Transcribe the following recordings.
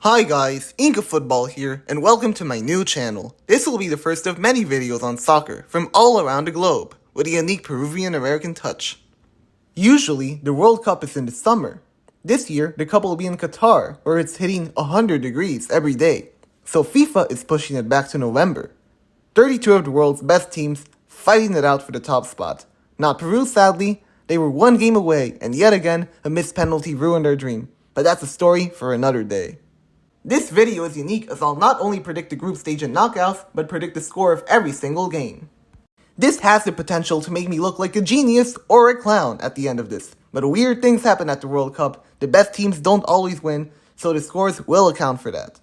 Hi guys, Inca Football here, and welcome to my new channel. This will be the first of many videos on soccer from all around the globe, with a unique Peruvian-American touch. Usually, the World Cup is in the summer. This year, the Cup will be in Qatar, where it's hitting 100 degrees every day, so FIFA is pushing it back to November. 32 of the world's best teams fighting it out for the top spot. Not Peru, sadly. They were one game away, and yet again, a missed penalty ruined their dream. But that's a story for another day. This video is unique as I'll not only predict the group stage and knockouts, but predict the score of every single game. This has the potential to make me look like a genius or a clown at the end of this, but weird things happen at the World Cup, the best teams don't always win, so the scores will account for that.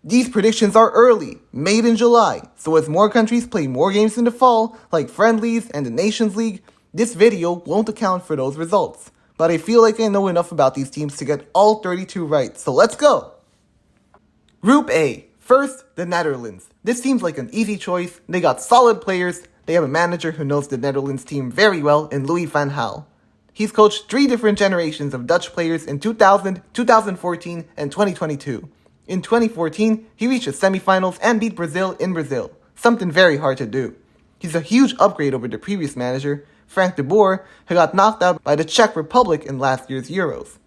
These predictions are early, made in July, so as more countries play more games in the fall, like friendlies and the Nations League, this video won't account for those results. But I feel like I know enough about these teams to get all 32 right, so let's go! Group A. First, the Netherlands. This seems like an easy choice. They got solid players. They have a manager who knows the Netherlands team very well in Louis van Gaal. He's coached 3 different generations of Dutch players in 2000, 2014, and 2022. In 2014, he reached the semifinals and beat Brazil in Brazil, something very hard to do. He's a huge upgrade over the previous manager, Frank de Boer, who got knocked out by the Czech Republic in last year's Euros.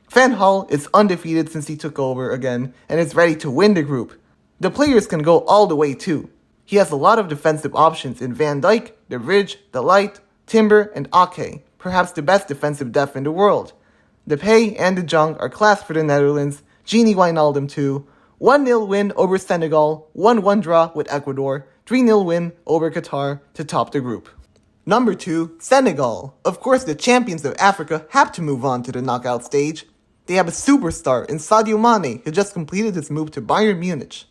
Van Gaal is undefeated since he took over again and is ready to win the group. The players can go all the way too. He has a lot of defensive options in Van Dijk, De Vrij, De Ligt, Timber, and Ake, perhaps the best defensive depth in the world. Depay and De Jong are class for the Netherlands, Gini Wijnaldum too. 1-0 win over Senegal, 1-1 draw with Ecuador, 3-0 win over Qatar to top the group. Number 2, Senegal. Of course, the champions of Africa have to move on to the knockout stage. They have a superstar in Sadio Mane, who just completed his move to Bayern Munich,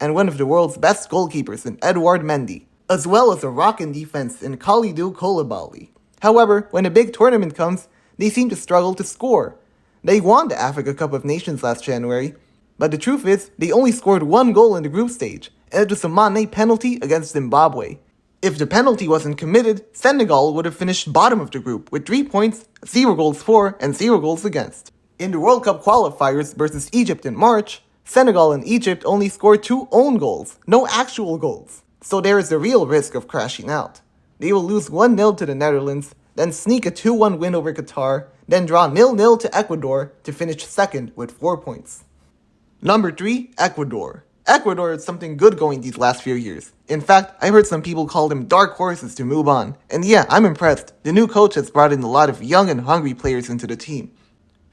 and one of the world's best goalkeepers in Edouard Mendy, as well as a rockin' defense in Kalidou Koulibaly. However, when a big tournament comes, they seem to struggle to score. They won the Africa Cup of Nations last January, but the truth is, they only scored 1 goal in the group stage, and it was a Mane penalty against Zimbabwe. If the penalty wasn't committed, Senegal would have finished bottom of the group with 3 points, 0 goals for, and 0 goals against. In the World Cup qualifiers versus Egypt in March, Senegal and Egypt only scored 2 own goals, no actual goals. So there is a real risk of crashing out. They will lose 1-0 to the Netherlands, then sneak a 2-1 win over Qatar, then draw 0-0 to Ecuador to finish second with 4 points. Number 3, Ecuador. Ecuador had something good going these last few years. In fact, I heard some people call them dark horses to move on. And yeah, I'm impressed. The new coach has brought in a lot of young and hungry players into the team.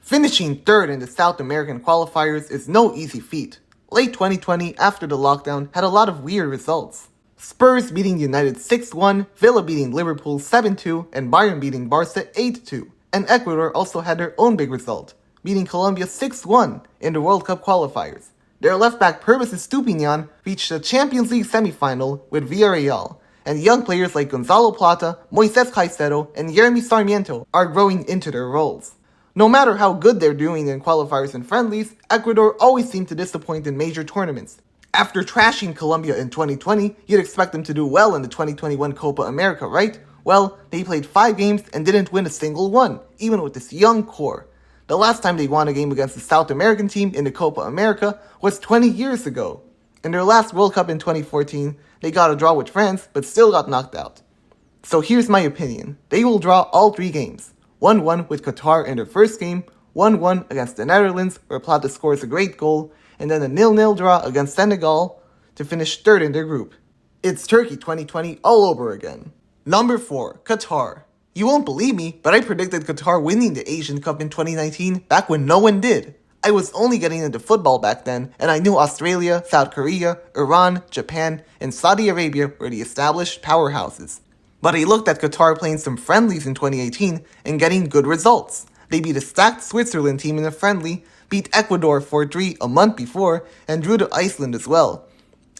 Finishing third in the South American qualifiers is no easy feat. Late 2020, after the lockdown, had a lot of weird results. Spurs beating United 6-1, Villa beating Liverpool 7-2, and Bayern beating Barca 8-2. And Ecuador also had their own big result, beating Colombia 6-1 in the World Cup qualifiers. Their left-back Purvis Estupiñán reached the Champions League semi-final with Villarreal, and young players like Gonzalo Plata, Moises Caicedo, and Yeremy Sarmiento are growing into their roles. No matter how good they're doing in qualifiers and friendlies, Ecuador always seem to disappoint in major tournaments. After trashing Colombia in 2020, you'd expect them to do well in the 2021 Copa America, right? Well, they played 5 games and didn't win a single one, even with this young core. The last time they won a game against a South American team in the Copa America was 20 years ago. In their last World Cup in 2014, they got a draw with France, but still got knocked out. So here's my opinion. They will draw all 3 games. 1-1 with Qatar in their first game, 1-1 against the Netherlands, where Plata scores a great goal, and then a 0-0 draw against Senegal to finish third in their group. It's Turkey 2020 all over again. Number 4, Qatar. You won't believe me, but I predicted Qatar winning the Asian Cup in 2019 back when no one did. I was only getting into football back then, and I knew Australia, South Korea, Iran, Japan, and Saudi Arabia were the established powerhouses. But I looked at Qatar playing some friendlies in 2018 and getting good results. They beat a stacked Switzerland team in a friendly, beat Ecuador 4-3 a month before, and drew to Iceland as well.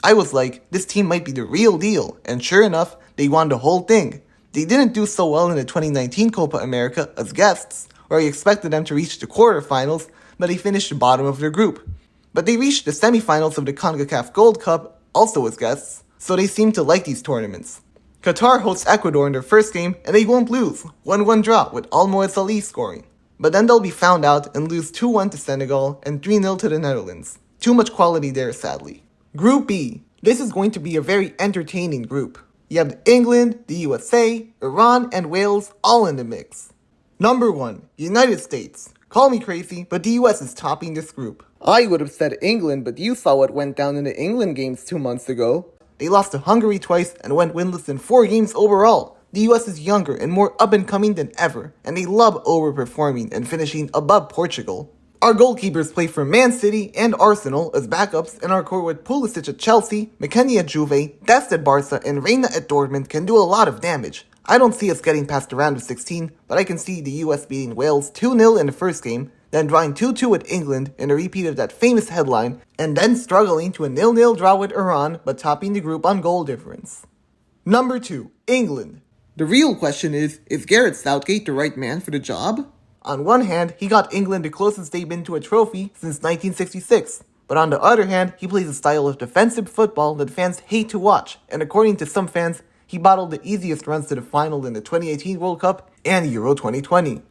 I was like, this team might be the real deal, and sure enough, they won the whole thing. They didn't do so well in the 2019 Copa America as guests, where I expected them to reach the quarterfinals, but they finished bottom of their group. But they reached the semifinals of the CONCACAF Gold Cup, also as guests, so they seem to like these tournaments. Qatar hosts Ecuador in their first game, and they won't lose. 1-1 draw with Almoez Ali scoring. But then they'll be found out and lose 2-1 to Senegal and 3-0 to the Netherlands. Too much quality there, sadly. Group B. This is going to be a very entertaining group. You have England, the USA, Iran, and Wales all in the mix. Number 1. United States. Call me crazy, but the US is topping this group. I would have said England, but you saw what went down in the England games 2 months ago. They lost to Hungary twice and went winless in 4 games overall. The US is younger and more up-and-coming than ever, and they love overperforming and finishing above Portugal. Our goalkeepers play for Man City and Arsenal as backups, and our core with Pulisic at Chelsea, McKennie at Juve, Dest at Barca, and Reina at Dortmund can do a lot of damage. I don't see us getting past the round of 16, but I can see the US beating Wales 2-0 in the first game, then drawing 2-2 with England in a repeat of that famous headline, and then struggling to a 0-0 draw with Iran, but topping the group on goal difference. Number 2. England. The real question is Gareth Southgate the right man for the job? On one hand, he got England the closest they've been to a trophy since 1966. But on the other hand, he plays a style of defensive football that fans hate to watch, and according to some fans, he bottled the easiest runs to the final in the 2018 World Cup and Euro 2020.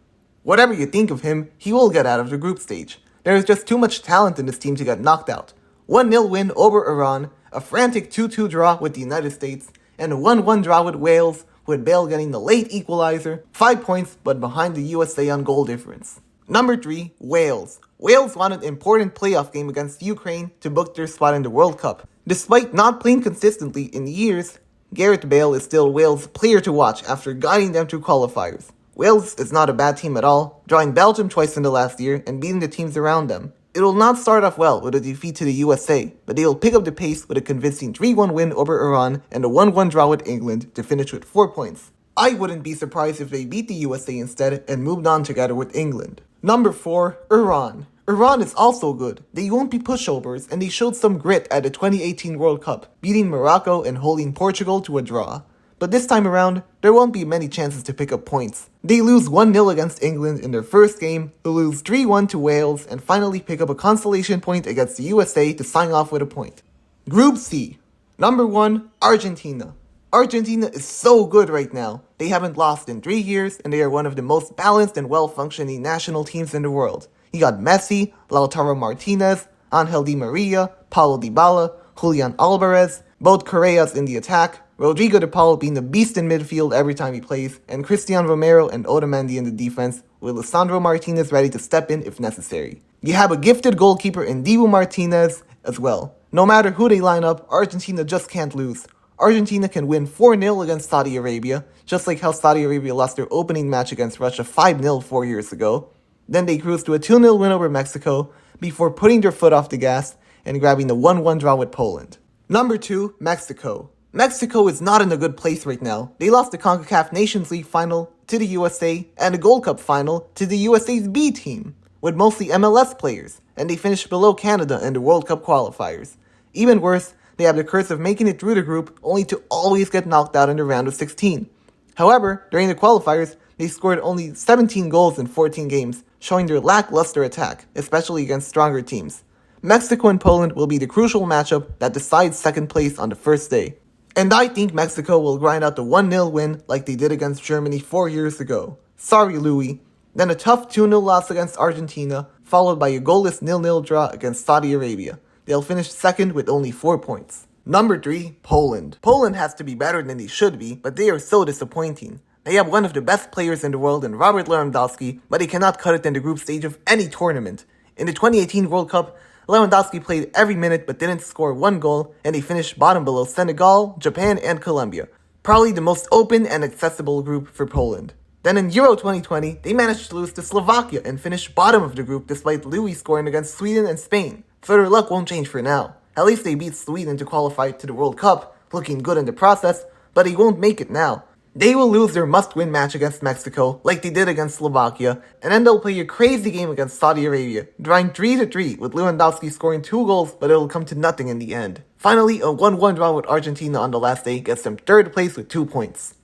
Whatever you think of him, he will get out of the group stage. There is just too much talent in this team to get knocked out. 1-0 win over Iran, a frantic 2-2 draw with the United States, and a 1-1 draw with Wales, with Bale getting the late equalizer, 5 points but behind the USA on goal difference. Number 3, Wales. Wales won an important playoff game against Ukraine to book their spot in the World Cup. Despite not playing consistently in years, Gareth Bale is still Wales' player to watch after guiding them through qualifiers. Wales is not a bad team at all, drawing Belgium twice in the last year and beating the teams around them. It will not start off well with a defeat to the USA, but they will pick up the pace with a convincing 3-1 win over Iran and a 1-1 draw with England to finish with 4 points. I wouldn't be surprised if they beat the USA instead and moved on together with England. Number 4, Iran. Iran is also good. They won't be pushovers, and they showed some grit at the 2018 World Cup, beating Morocco and holding Portugal to a draw. But this time around, there won't be many chances to pick up points. They lose 1-0 against England in their first game, they'll lose 3-1 to Wales, and finally pick up a consolation point against the USA to sign off with a point. Group C. Number 1, Argentina. Argentina is so good right now. They haven't lost in 3 years, and they are one of the most balanced and well-functioning national teams in the world. You got Messi, Lautaro Martinez, Angel Di Maria, Paulo Dybala, Julian Alvarez, both Correas in the attack, Rodrigo de Paul being the beast in midfield every time he plays, and Cristian Romero and Otamendi in the defense, with Lisandro Martinez ready to step in if necessary. You have a gifted goalkeeper in Dibu Martinez as well. No matter who they line up, Argentina just can't lose. Argentina can win 4-0 against Saudi Arabia, just like how Saudi Arabia lost their opening match against Russia 5-0 4 years ago. Then they cruised to a 2-0 win over Mexico, before putting their foot off the gas and grabbing the 1-1 draw with Poland. Number 2, Mexico. Mexico is not in a good place right now. They lost the CONCACAF Nations League final to the USA and the Gold Cup final to the USA's B team, with mostly MLS players, and they finished below Canada in the World Cup qualifiers. Even worse, they have the curse of making it through the group only to always get knocked out in the round of 16. However, during the qualifiers, they scored only 17 goals in 14 games, showing their lackluster attack, especially against stronger teams. Mexico and Poland will be the crucial matchup that decides second place on the first day. And I think Mexico will grind out the 1-0 win like they did against Germany 4 years ago. Sorry, Louis. Then a tough 2-0 loss against Argentina, followed by a goalless 0-0 draw against Saudi Arabia. They'll finish second with only 4 points. Number 3, Poland. Poland has to be better than they should be, but they are so disappointing. They have one of the best players in the world in Robert Lewandowski, but they cannot cut it in the group stage of any tournament. In the 2018 World Cup, Lewandowski played every minute but didn't score 1 goal, and they finished bottom below Senegal, Japan, and Colombia. Probably the most open and accessible group for Poland. Then in Euro 2020, they managed to lose to Slovakia and finished bottom of the group despite Louis scoring against Sweden and Spain. So their luck won't change for now. At least they beat Sweden to qualify to the World Cup, looking good in the process, but they won't make it now. They will lose their must-win match against Mexico, like they did against Slovakia, and then they'll play a crazy game against Saudi Arabia, drawing 3-3 with Lewandowski scoring 2 goals, but it'll come to nothing in the end. Finally, a 1-1 draw with Argentina on the last day gets them 3rd place with 2 points.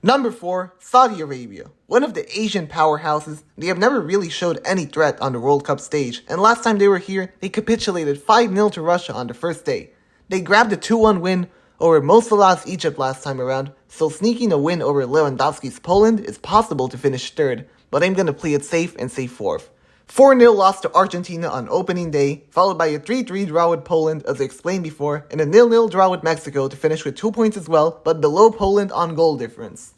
Number 4, Saudi Arabia. One of the Asian powerhouses, they have never really showed any threat on the World Cup stage, and last time they were here, they capitulated 5-0 to Russia on the first day. They grabbed a 2-1 win over Mo Salah's Egypt last time around, so sneaking a win over Lewandowski's Poland is possible to finish 3rd, but I'm gonna play it safe and say 4th. 4-0 loss to Argentina on opening day, followed by a 3-3 draw with Poland as I explained before, and a 0-0 draw with Mexico to finish with 2 points as well, but below Poland on goal difference.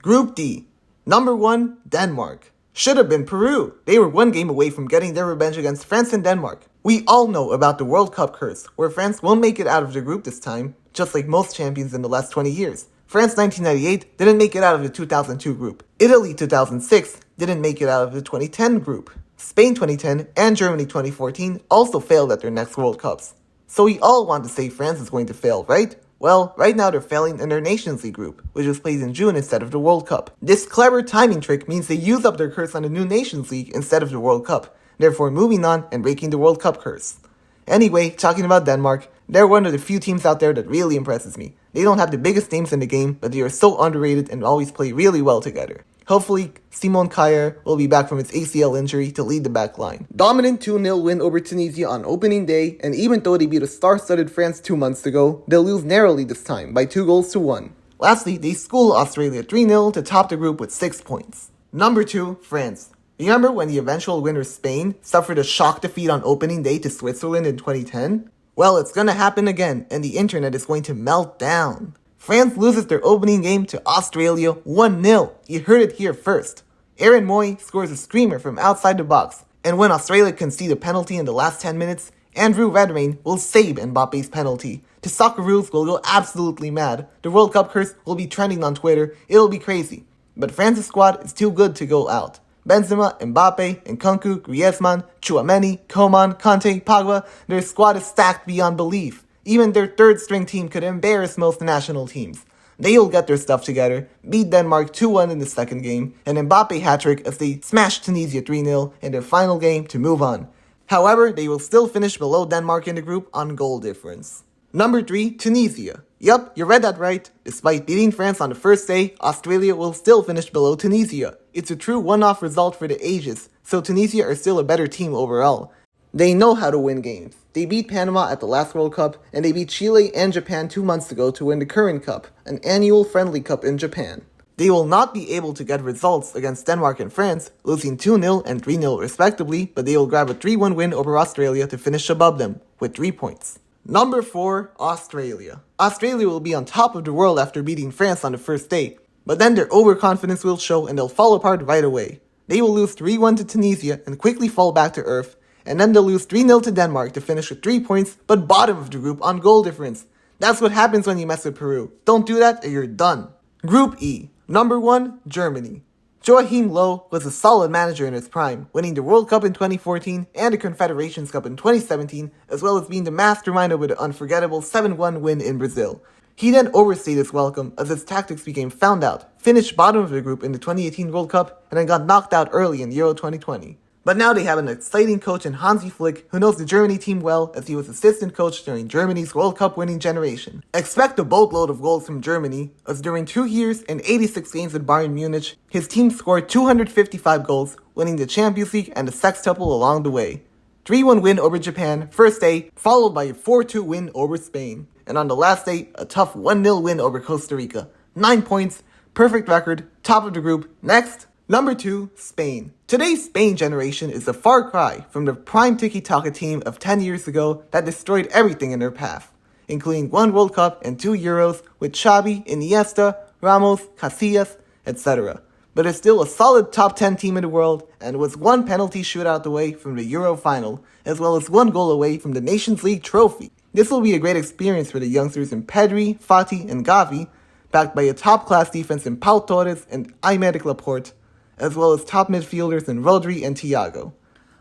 Group D. Number 1, Denmark. Should have been Peru. They were 1 game away from getting their revenge against France and Denmark. We all know about the World Cup curse, where France won't make it out of the group this time, just like most champions in the last 20 years. France 1998 didn't make it out of the 2002 group. Italy 2006 didn't make it out of the 2010 group. Spain 2010 and Germany 2014 also failed at their next World Cups. So we all want to say France is going to fail, right? Well, right now they're failing in their Nations League group, which was played in June instead of the World Cup. This clever timing trick means they use up their curse on the new Nations League instead of the World Cup, therefore moving on and breaking the World Cup curse. Anyway, talking about Denmark, they're one of the few teams out there that really impresses me. They don't have the biggest names in the game, but they are so underrated and always play really well together. Hopefully, Simon Kjaer will be back from his ACL injury to lead the back line. Dominant 2-0 win over Tunisia on opening day, and even though they beat a star-studded France 2 months ago, they'll lose narrowly this time by 2-1. Lastly, they school Australia 3-0 to top the group with 6 points. Number 2, France. Remember when the eventual winner Spain suffered a shock defeat on opening day to Switzerland in 2010? Well, it's gonna happen again, and the internet is going to melt down. France loses their opening game to Australia 1-0. You heard it here first. Aaron Moy scores a screamer from outside the box, and when Australia concede a penalty in the last 10 minutes, Andrew Redmayne will save Mbappe's penalty. The Socceroos will go absolutely mad. The World Cup curse will be trending on Twitter. It'll be crazy. But France's squad is too good to go out. Benzema, Mbappe, Nkunku, Griezmann, Tchouaméni, Coman, Kanté, Pogba, their squad is stacked beyond belief. Even their third-string team could embarrass most national teams. They'll get their stuff together, beat Denmark 2-1 in the second game, and Mbappe hat-trick as they smash Tunisia 3-0 in their final game to move on. However, they will still finish below Denmark in the group on goal difference. Number 3, Tunisia. Yup, you read that right. Despite beating France on the first day, Australia will still finish below Tunisia. It's a true one-off result for the ages, so Tunisia are still a better team overall. They know how to win games. They beat Panama at the last World Cup, and they beat Chile and Japan 2 months ago to win the current cup, an annual friendly cup in Japan. They will not be able to get results against Denmark and France, losing 2-0 and 3-0 respectively, but they will grab a 3-1 win over Australia to finish above them, with 3 points. Number 4, Australia. Australia will be on top of the world after beating France on the first day, but then their overconfidence will show and they'll fall apart right away. They will lose 3-1 to Tunisia and quickly fall back to earth, and then they'll lose 3-0 to Denmark to finish with 3 points, but bottom of the group on goal difference. That's what happens when you mess with Peru. Don't do that or you're done. Group E. Number 1, Germany. Joachim Löw was a solid manager in his prime, winning the World Cup in 2014 and the Confederations Cup in 2017, as well as being the mastermind of the unforgettable 7-1 win in Brazil. He then overstayed his welcome as his tactics became found out, finished bottom of the group in the 2018 World Cup, and then got knocked out early in Euro 2020. But now they have an exciting coach in Hansi Flick who knows the Germany team well as he was assistant coach during Germany's World Cup winning generation. Expect a boatload of goals from Germany as during 2 years and 86 games with Bayern Munich, his team scored 255 goals, winning the Champions League and the sextuple along the way. 3-1 win over Japan, first day, followed by a 4-2 win over Spain. And on the last day, a tough 1-0 win over Costa Rica. 9 points, perfect record, top of the group. Next, number 2, Spain. Today's Spain generation is a far cry from the prime tiki-taka team of 10 years ago that destroyed everything in their path, including 1 World Cup and 2 Euros with Xavi, Iniesta, Ramos, Casillas, etc. But it's still a solid top 10 team in the world and was 1 penalty shootout away from the Euro final, as well as 1 goal away from the Nations League trophy. This will be a great experience for the youngsters in Pedri, Fati, and Gavi, backed by a top-class defense in Pau Torres and Aymeric Laporte, as well as top midfielders in Rodri and Thiago.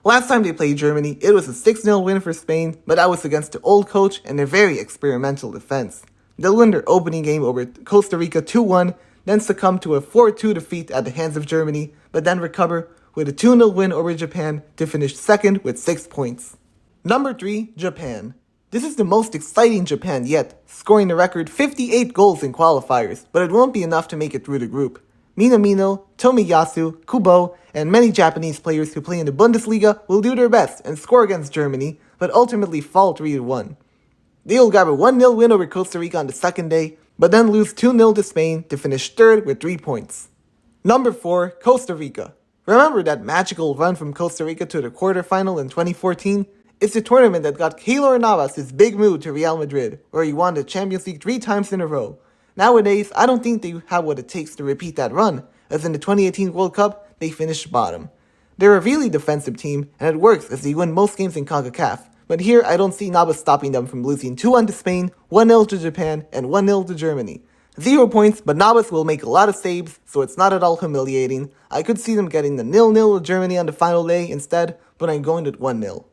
Last time they played Germany, it was a 6-0 win for Spain, but that was against the old coach and a very experimental defense. They'll win their opening game over Costa Rica 2-1, then succumb to a 4-2 defeat at the hands of Germany, but then recover with a 2-0 win over Japan to finish second with 6 points. Number 3, Japan. This is the most exciting Japan yet, scoring a record 58 goals in qualifiers, but it won't be enough to make it through the group. Minamino, Tomiyasu, Kubo, and many Japanese players who play in the Bundesliga will do their best and score against Germany, but ultimately fall 3-1. They will grab a 1-0 win over Costa Rica on the second day, but then lose 2-0 to Spain to finish third with 3 points. Number 4, Costa Rica. Remember that magical run from Costa Rica to the quarterfinal in 2014? It's the tournament that got Keylor Navas his big move to Real Madrid, where he won the Champions League 3 times in a row. Nowadays, I don't think they have what it takes to repeat that run, as in the 2018 World Cup, they finished bottom. They're a really defensive team, and it works as they win most games in CONCACAF. But here, I don't see Navas stopping them from losing 2-1 to Spain, 1-0 to Japan, and 1-0 to Germany. 0 points, but Navas will make a lot of saves, so it's not at all humiliating. I could see them getting the 0-0 with Germany on the final day instead, but I'm going with 1-0.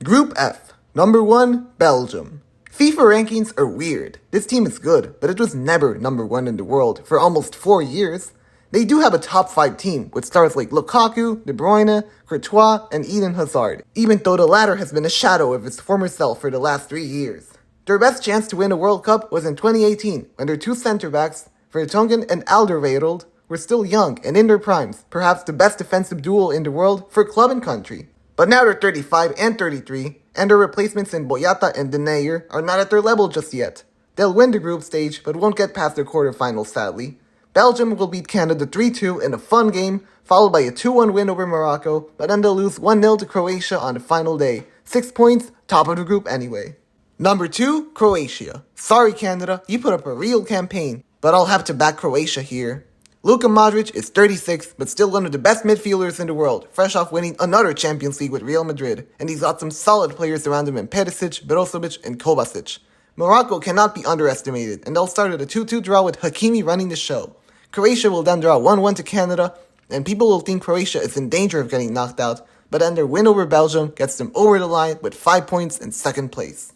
Group F. Number 1, Belgium. FIFA rankings are weird. This team is good, but it was never number 1 in the world for almost 4 years. They do have a top 5 team, with stars like Lukaku, De Bruyne, Courtois, and Eden Hazard, even though the latter has been a shadow of his former self for the last 3 years. Their best chance to win a World Cup was in 2018, when their 2 center-backs, Vertonghen and Alderweireld, were still young and in their primes, perhaps the best defensive duo in the world for club and country. But now they're 35 and 33, and their replacements in Boyata and Denayer are not at their level just yet. They'll win the group stage, but won't get past their quarterfinals sadly. Belgium will beat Canada 3-2 in a fun game, followed by a 2-1 win over Morocco, but then they'll lose 1-0 to Croatia on the final day. 6 points, top of the group anyway. Number 2, Croatia. Sorry Canada, you put up a real campaign, but I'll have to back Croatia here. Luka Modric is 36, but still one of the best midfielders in the world, fresh off winning another Champions League with Real Madrid, and he's got some solid players around him in Perisic, Brozovic, and Kovacic. Morocco cannot be underestimated, and they'll start at a 2-2 draw with Hakimi running the show. Croatia will then draw 1-1 to Canada, and people will think Croatia is in danger of getting knocked out, but then their win over Belgium gets them over the line with 5 points in second place.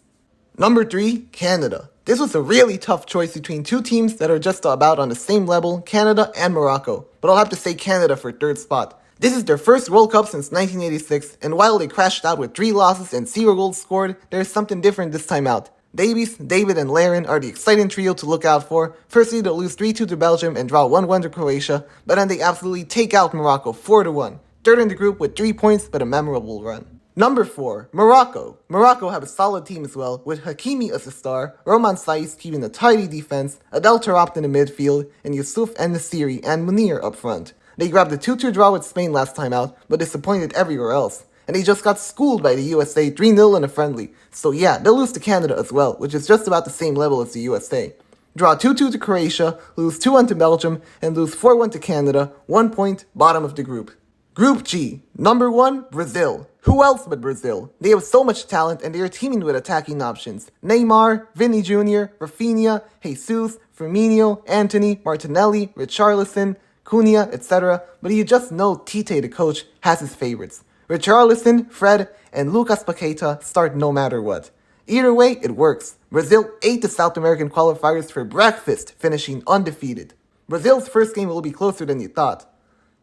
Number 3, Canada. This was a really tough choice between 2 teams that are just about on the same level, Canada and Morocco, but I'll have to say Canada for 3rd spot. This is their first World Cup since 1986, and while they crashed out with 3 losses and 0 goals scored, there's something different this time out. Davies, David, and Larin are the exciting trio to look out for. Firstly, they'll lose 3-2 to Belgium and draw 1-1 to Croatia, but then they absolutely take out Morocco 4-1. Third in the group with 3 points, but a memorable run. Number 4, Morocco. Morocco have a solid team as well, with Hakimi as a star, Roman Saiz keeping a tidy defense, Adel Taarabt in the midfield, and Youssouf En-Nesyri and Munir up front. They grabbed a 2-2 draw with Spain last time out, but disappointed everywhere else. And they just got schooled by the USA 3-0 in a friendly. So yeah, they'll lose to Canada as well, which is just about the same level as the USA. Draw 2-2 to Croatia, lose 2-1 to Belgium, and lose 4-1 to Canada, 1 point, bottom of the group. Group G. Number 1, Brazil. Who else but Brazil? They have so much talent and they are teaming with attacking options. Neymar, Vini Jr., Rafinha, Jesus, Firmino, Antony, Martinelli, Richarlison, Cunha, etc. But you just know Tite, the coach, has his favorites. Richarlison, Fred, and Lucas Paqueta start no matter what. Either way, it works. Brazil ate the South American qualifiers for breakfast, finishing undefeated. Brazil's first game will be closer than you thought.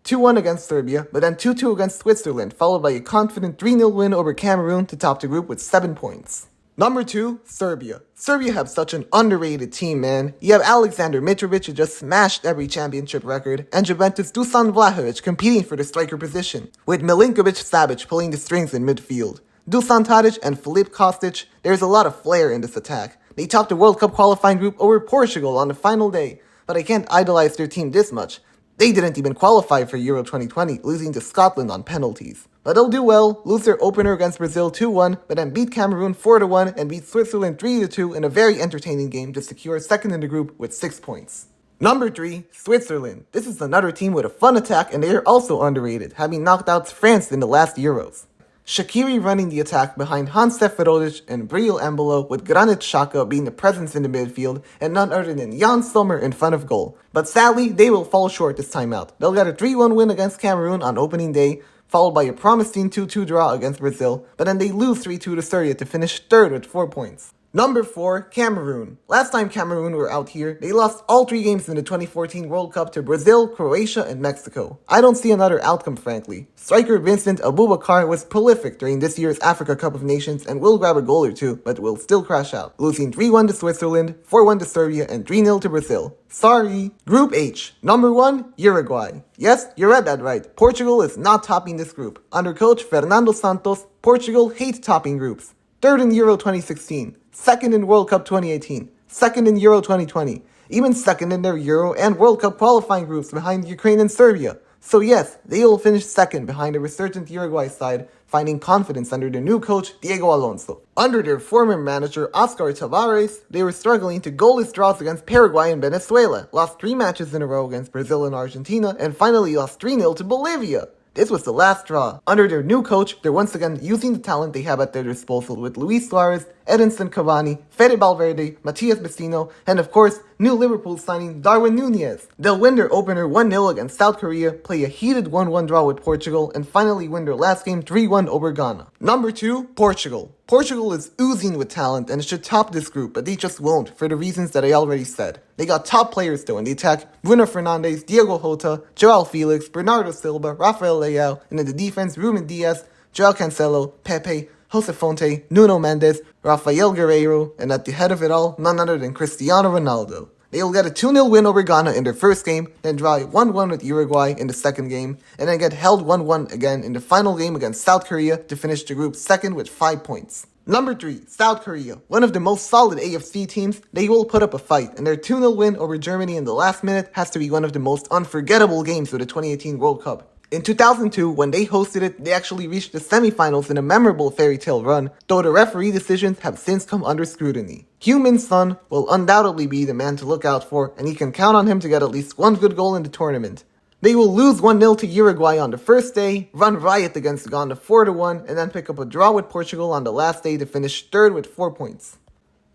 2-1 against Serbia, but then 2-2 against Switzerland, followed by a confident 3-0 win over Cameroon to top the group with 7 points. Number 2, Serbia. Serbia have such an underrated team, man. You have Alexander Mitrovic who just smashed every championship record, and Juventus' Dusan Vlahovic competing for the striker position, with Milinkovic-Savic pulling the strings in midfield. Dusan Tadic and Filip Kostic, there's a lot of flair in this attack. They topped the World Cup qualifying group over Portugal on the final day, but I can't idolize their team this much. They didn't even qualify for Euro 2020, losing to Scotland on penalties. But they'll do well, lose their opener against Brazil 2-1, but then beat Cameroon 4-1 and beat Switzerland 3-2 in a very entertaining game to secure second in the group with 6 points. Number 3, Switzerland. This is another team with a fun attack and they are also underrated, having knocked out France in the last Euros. Shaqiri running the attack behind Hans Seferovic and Breel Embolo, with Granit Xhaka being the presence in the midfield and none other than Jan Sommer in front of goal. But sadly, they will fall short this time out. They'll get a 3-1 win against Cameroon on opening day, followed by a promising 2-2 draw against Brazil, but then they lose 3-2 to Serbia to finish third with 4 points. Number 4, Cameroon. Last time Cameroon were out here, they lost all 3 games in the 2014 World Cup to Brazil, Croatia, and Mexico. I don't see another outcome, frankly. Striker Vincent Aboubakar was prolific during this year's Africa Cup of Nations and will grab a goal or 2, but will still crash out, losing 3-1 to Switzerland, 4-1 to Serbia, and 3-0 to Brazil. Sorry. Group H. Number 1, Uruguay. Yes, you read that right. Portugal is not topping this group. Under coach Fernando Santos, Portugal hates topping groups. Third in Euro 2016, second in World Cup 2018, second in Euro 2020, even second in their Euro and World Cup qualifying groups behind Ukraine and Serbia. So yes, they will finish second behind a resurgent Uruguay side, finding confidence under their new coach, Diego Alonso. Under their former manager, Oscar Tavares, they were struggling to goalless draws against Paraguay and Venezuela, lost 3 matches in a row against Brazil and Argentina, and finally lost 3-0 to Bolivia. This was the last straw. Under their new coach, they're once again using the talent they have at their disposal with Luis Suarez, Edinson Cavani, Fede Valverde, Matias Vecino, and of course, new Liverpool signing Darwin Núñez. They'll win their opener 1-0 against South Korea, play a heated 1-1 draw with Portugal, and finally win their last game 3-1 over Ghana. Number 2, Portugal. Portugal is oozing with talent and should top this group, but they just won't for the reasons that I already said. They got top players though in the attack: Bruno Fernandes, Diego Jota, Joao Felix, Bernardo Silva, Rafael Leao, and in the defense, Ruben Diaz, Joao Cancelo, Pepe, Jose Fonte, Nuno Mendes, Rafael Guerreiro, and at the head of it all, none other than Cristiano Ronaldo. They will get a 2-0 win over Ghana in their first game, then draw 1-1 with Uruguay in the second game, and then get held 1-1 again in the final game against South Korea to finish the group second with 5 points. Number 3, South Korea. One of the most solid AFC teams, they will put up a fight, and their 2-0 win over Germany in the last minute has to be one of the most unforgettable games of the 2018 World Cup. In 2002, when they hosted it, they actually reached the semifinals in a memorable fairy tale run, though the referee decisions have since come under scrutiny. Heung-min Son will undoubtedly be the man to look out for, and you can count on him to get at least one good goal in the tournament. They will lose 1-0 to Uruguay on the first day, run riot against Ghana 4-1, and then pick up a draw with Portugal on the last day to finish third with 4 points.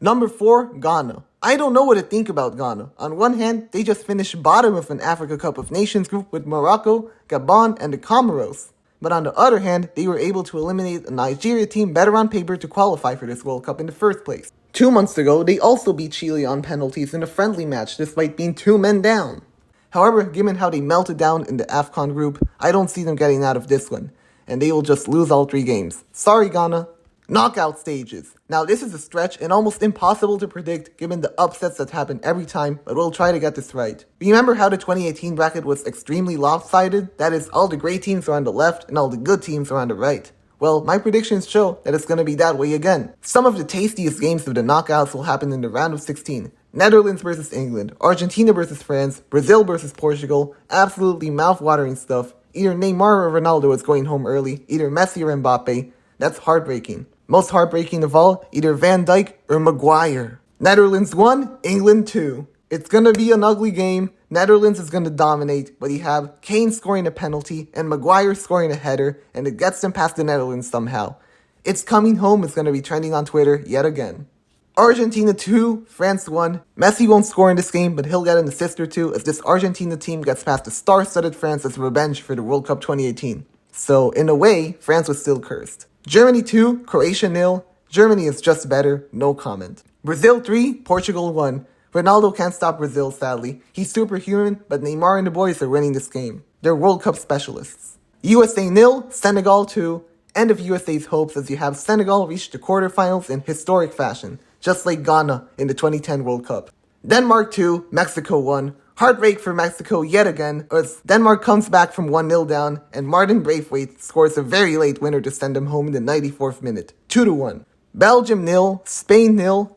Number 4, Ghana. I don't know what to think about Ghana. On one hand, they just finished bottom of an Africa Cup of Nations group with Morocco, Gabon, and the Comoros. But on the other hand, they were able to eliminate a Nigeria team better on paper to qualify for this World Cup in the first place. 2 months ago, they also beat Chile on penalties in a friendly match despite being 2 men down. However, given how they melted down in the AFCON group, I don't see them getting out of this one, and they will just lose all 3 games. Sorry, Ghana. Knockout stages. Now this is a stretch and almost impossible to predict given the upsets that happen every time, but we'll try to get this right. Remember how the 2018 bracket was extremely lopsided? That is, all the great teams are on the left and all the good teams are on the right. Well, my predictions show that it's going to be that way again. Some of the tastiest games of the knockouts will happen in the round of 16. Netherlands versus England, Argentina versus France, Brazil versus Portugal, absolutely mouth-watering stuff. Either Neymar or Ronaldo is going home early, either Messi or Mbappe. That's heartbreaking. Most heartbreaking of all, either Van Dijk or Maguire. Netherlands 1, England 2. It's gonna be an ugly game. Netherlands is gonna dominate, but you have Kane scoring a penalty and Maguire scoring a header, and it gets them past the Netherlands somehow. It's coming home is gonna be trending on Twitter yet again. Argentina 2, France 1. Messi won't score in this game, but he'll get an assist or 2 as this Argentina team gets past the star-studded France as revenge for the World Cup 2018. So, in a way, France was still cursed. Germany 2, Croatia 0. Germany is just better, no comment. Brazil 3, Portugal 1. Ronaldo can't stop Brazil, sadly. He's superhuman, but Neymar and the boys are winning this game. They're World Cup specialists. USA 0, Senegal 2. End of USA's hopes as you have Senegal reach the quarterfinals in historic fashion, just like Ghana in the 2010 World Cup. Denmark 2, Mexico 1. Heartbreak for Mexico yet again, as Denmark comes back from 1-0 down, and Martin Braithwaite scores a very late winner to send them home in the 94th minute, 2-1. Belgium 0, Spain 0,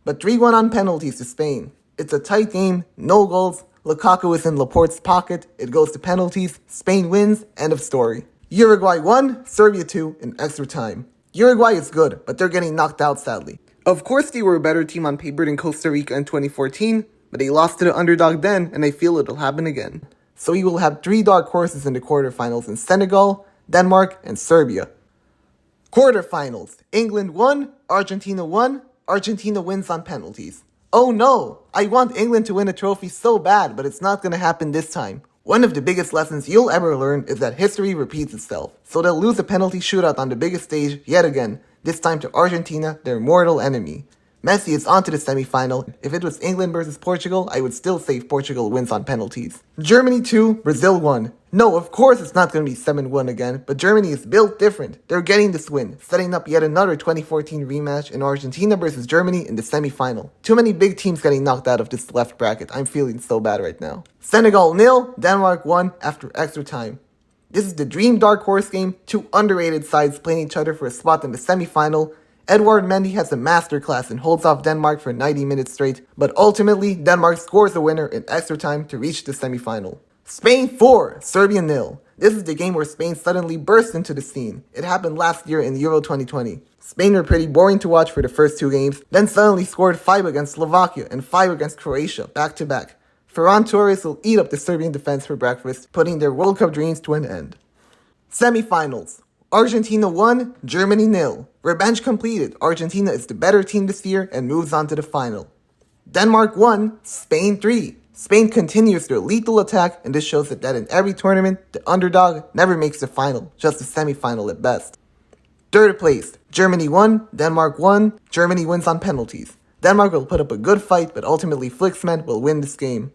but 3-1 on penalties to Spain. It's a tight game, no goals, Lukaku is in Laporte's pocket, it goes to penalties, Spain wins, end of story. Uruguay 1, Serbia 2 in extra time. Uruguay is good, but they're getting knocked out sadly. Of course they were a better team on paper than Costa Rica in 2014, but they lost to the underdog then, and I feel it'll happen again. So we will have 3 dark horses in the quarterfinals in Senegal, Denmark, and Serbia. Quarterfinals. England 1, Argentina 1. Argentina wins on penalties. Oh no! I want England to win a trophy so bad, but it's not gonna happen this time. One of the biggest lessons you'll ever learn is that history repeats itself. So they'll lose a penalty shootout on the biggest stage yet again, this time to Argentina, their mortal enemy. Messi is on to the semi-final. If it was England versus Portugal, I would still say Portugal wins on penalties. Germany 2, Brazil 1. No, of course it's not going to be 7-1 again, but Germany is built different. They're getting this win, setting up yet another 2014 rematch in Argentina versus Germany in the semi-final. Too many big teams getting knocked out of this left bracket. I'm feeling so bad right now. Senegal 0, Denmark 1 after extra time. This is the dream dark horse game, 2 underrated sides playing each other for a spot in the semi-final. Edouard Mendy has a masterclass and holds off Denmark for 90 minutes straight, but ultimately Denmark scores the winner in extra time to reach the semi-final. Spain 4, Serbia 0. This is the game where Spain suddenly burst into the scene. It happened last year in Euro 2020. Spain were pretty boring to watch for the first 2 games, then suddenly scored 5 against Slovakia and 5 against Croatia, back to back. Ferran Torres will eat up the Serbian defense for breakfast, putting their World Cup dreams to an end. Semi-finals. Argentina 1, Germany 0. Revenge completed. Argentina is the better team this year and moves on to the final. Denmark 1, Spain 3. Spain continues their lethal attack, and this shows that in every tournament, the underdog never makes the final, just the semi-final at best. Third place, Germany 1, Denmark 1. Germany wins on penalties. Denmark will put up a good fight, but ultimately Flicksman will win this game.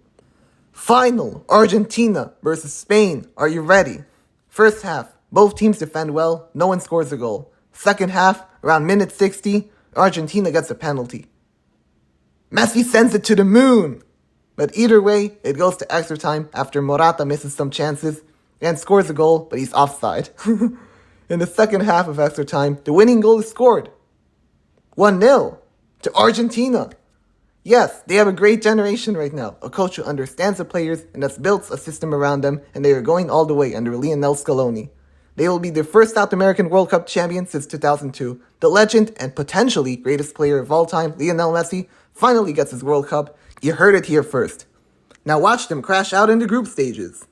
Final, Argentina versus Spain. Are you ready? First half, both teams defend well, no one scores a goal. Second half, around minute 60, Argentina gets a penalty. Messi sends it to the moon! But either way, it goes to extra time after Morata misses some chances and scores a goal, but he's offside. In the second half of extra time, the winning goal is scored. 1-0 to Argentina. Yes, they have a great generation right now. A coach who understands the players and has built a system around them, and they are going all the way under Lionel Scaloni. They will be the first South American World Cup champion since 2002. The legend and potentially greatest player of all time, Lionel Messi, finally gets his World Cup. You heard it here first. Now watch them crash out in the group stages.